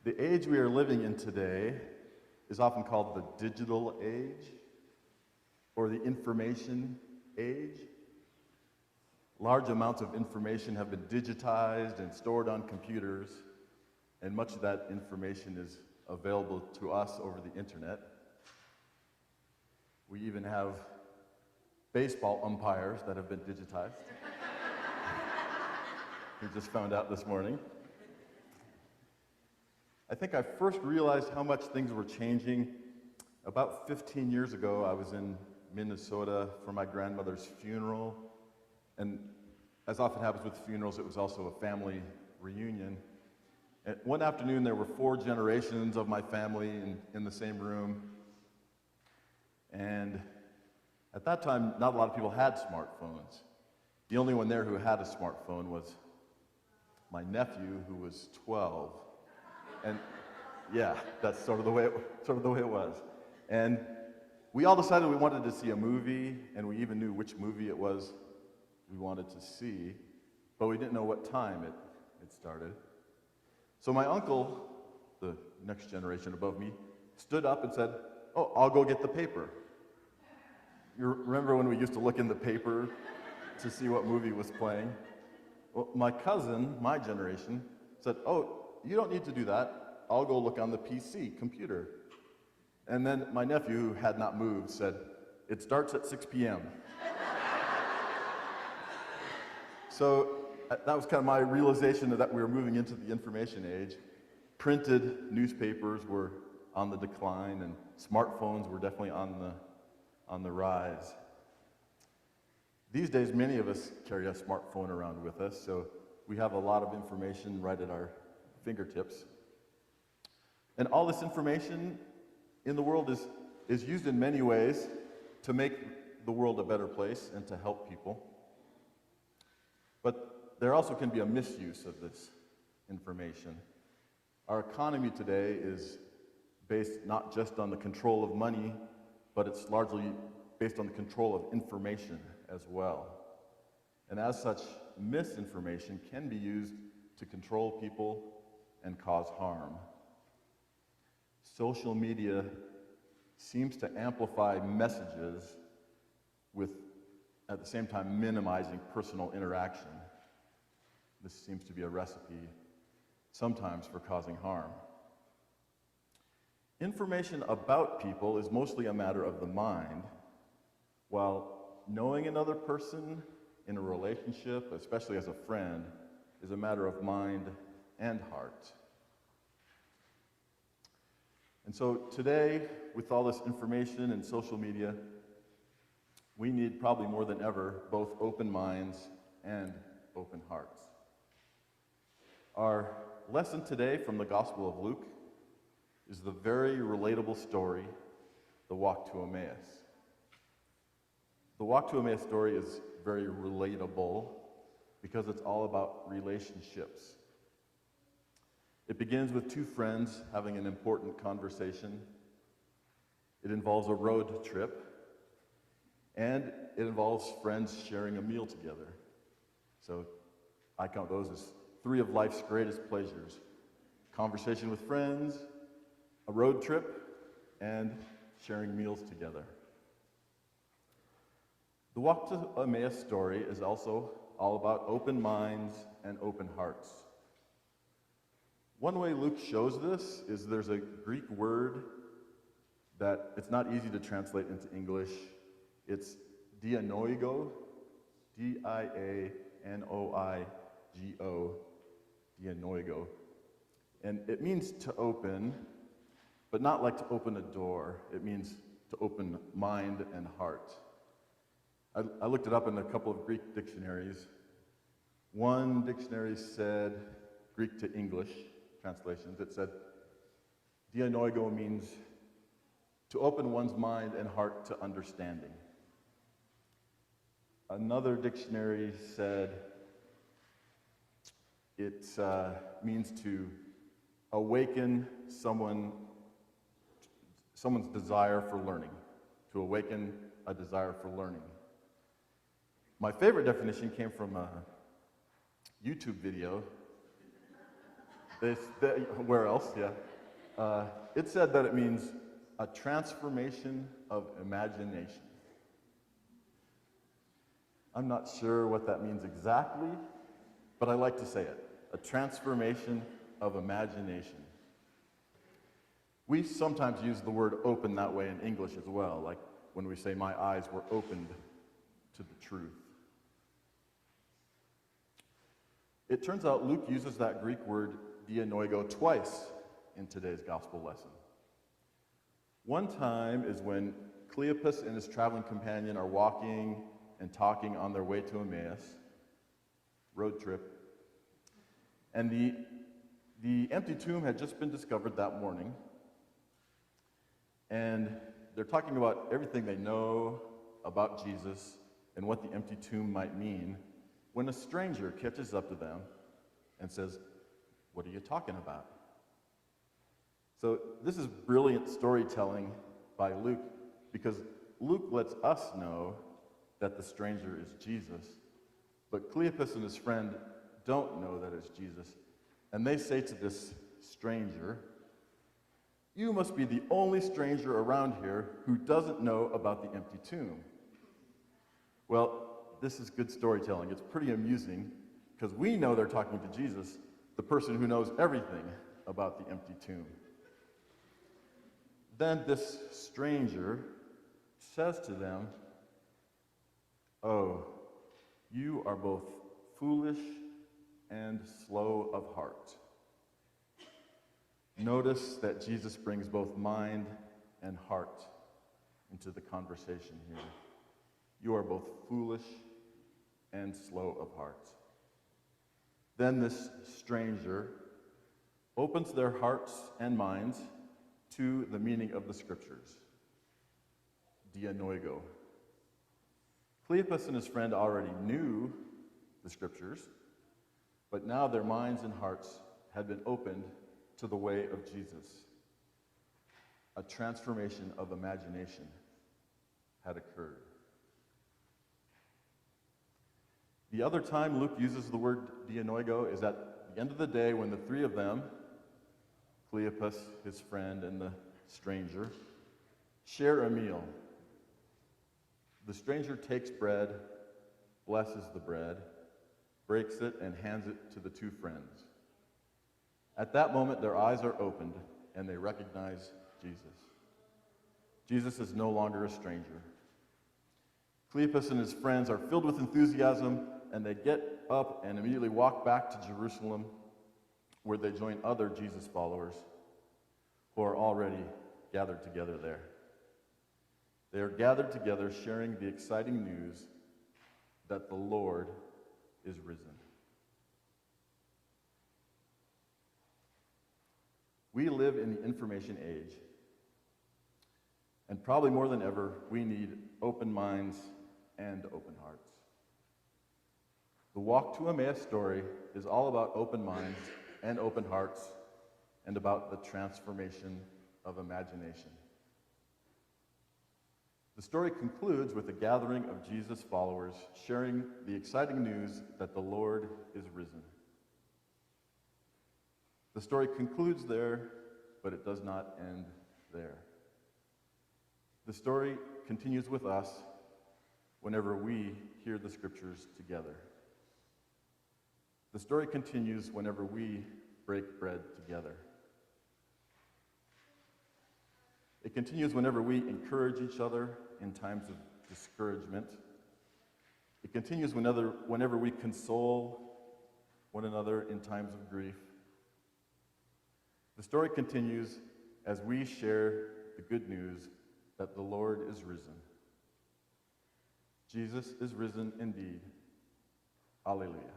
The age we are living in today is often called the digital age or the information age. Large amounts of information have been digitized and stored on computers, and much of that information is available to us over the internet. We even have baseball umpires that have been digitized. We just found out this morning. I think I first realized how much things were changing about 15 years ago. I was in Minnesota for my grandmother's funeral, and as often happens with funerals, it was also a family reunion. And one afternoon, there were 4 generations of my family in the same room, and at that time, not a lot of people had smartphones. The only one there who had a smartphone was my nephew, who was 12. And yeah, that's sort of the way it was. And we all decided we wanted to see a movie, and we even knew which movie it was we wanted to see, but we didn't know what time it started. So my uncle, the next generation above me, stood up and said, "Oh, I'll go get the paper." You remember when we used to look in the paper to see what movie was playing? Well, my cousin, my generation, said, "Oh, you don't need to do that. I'll go look on the PC, computer." And then my nephew, who had not moved, said, "It starts at 6 p.m. So that was kind of my realization that we were moving into the information age. Printed newspapers were on the decline, and smartphones were definitely on the rise. These days, many of us carry a smartphone around with us, so we have a lot of information right at our fingertips. And all this information in the world is used in many ways to make the world a better place and to help people. But there also can be a misuse of this information. Our economy today is based not just on the control of money, but it's largely based on the control of information as well. And as such, misinformation can be used to control people and cause harm. Social media seems to amplify messages with, at the same time, minimizing personal interaction. This seems to be a recipe, sometimes for causing harm. Information about people is mostly a matter of the mind, while knowing another person in a relationship, especially as a friend, is a matter of mind and heart. And so today, with all this information and social media, we need probably more than ever both open minds and open hearts. Our lesson today from the Gospel of Luke is the very relatable story, the walk to Emmaus. The walk to Emmaus story is very relatable because it's all about relationships. It begins with 2 friends having an important conversation. It involves a road trip, and it involves friends sharing a meal together. So I count those as 3 of life's greatest pleasures: conversation with friends, a road trip, and sharing meals together. The walk to Emmaus story is also all about open minds and open hearts. One way Luke shows this is there's a Greek word that it's not easy to translate into English. It's dianoigo, D-I-A-N-O-I-G-O, dianoigo. And it means to open, but not like to open a door. It means to open mind and heart. I looked it up in a couple of Greek dictionaries. One dictionary said, Greek to English translations, it said, dianoigo means to open one's mind and heart to understanding. Another dictionary said it means to awaken someone's desire for learning, to awaken a desire for learning. My favorite definition came from a YouTube video Where else? Yeah. It said that it means a transformation of imagination. I'm not sure what that means exactly, but I like to say it. A transformation of imagination. We sometimes use the word open that way in English as well, like when we say, my eyes were opened to the truth. It turns out Luke uses that Greek word dianoigo twice in today's gospel lesson. One time is when Cleopas and his traveling companion are walking and talking on their way to Emmaus, road trip. And the empty tomb had just been discovered that morning. And they're talking about everything they know about Jesus and what the empty tomb might mean, when a stranger catches up to them and says, "What are you talking about?" So this is brilliant storytelling by Luke, because Luke lets us know that the stranger is Jesus, but Cleopas and his friend don't know that it's Jesus. And they say to this stranger, "You must be the only stranger around here who doesn't know about the empty tomb." Well, this is good storytelling. It's pretty amusing, because we know they're talking to Jesus, the person who knows everything about the empty tomb. Then this stranger says to them, "Oh, you are both foolish and slow of heart." Notice that Jesus brings both mind and heart into the conversation here. You are both foolish and slow of heart. Then this stranger opens their hearts and minds to the meaning of the scriptures, dianoigo. Cleopas and his friend already knew the scriptures, but now their minds and hearts had been opened to the way of Jesus. A transformation of imagination had occurred. The other time Luke uses the word dianoigo is at the end of the day, when the three of them, Cleopas, his friend, and the stranger, share a meal. The stranger takes bread, blesses the bread, breaks it, and hands it to the two friends. At that moment, their eyes are opened, and they recognize Jesus. Jesus is no longer a stranger. Cleopas and his friends are filled with enthusiasm, and they get up and immediately walk back to Jerusalem, where they join other Jesus followers who are already gathered together there. They are gathered together sharing the exciting news that the Lord is risen. We live in the information age, and probably more than ever, we need open minds and open hearts. The Walk to Emmaus story is all about open minds and open hearts, and about the transformation of imagination. The story concludes with a gathering of Jesus' followers sharing the exciting news that the Lord is risen. The story concludes there, but it does not end there. The story continues with us whenever we hear the scriptures together. The story continues whenever we break bread together. It continues whenever we encourage each other in times of discouragement. It continues whenever we console one another in times of grief. The story continues as we share the good news that the Lord is risen. Jesus is risen indeed. Alleluia.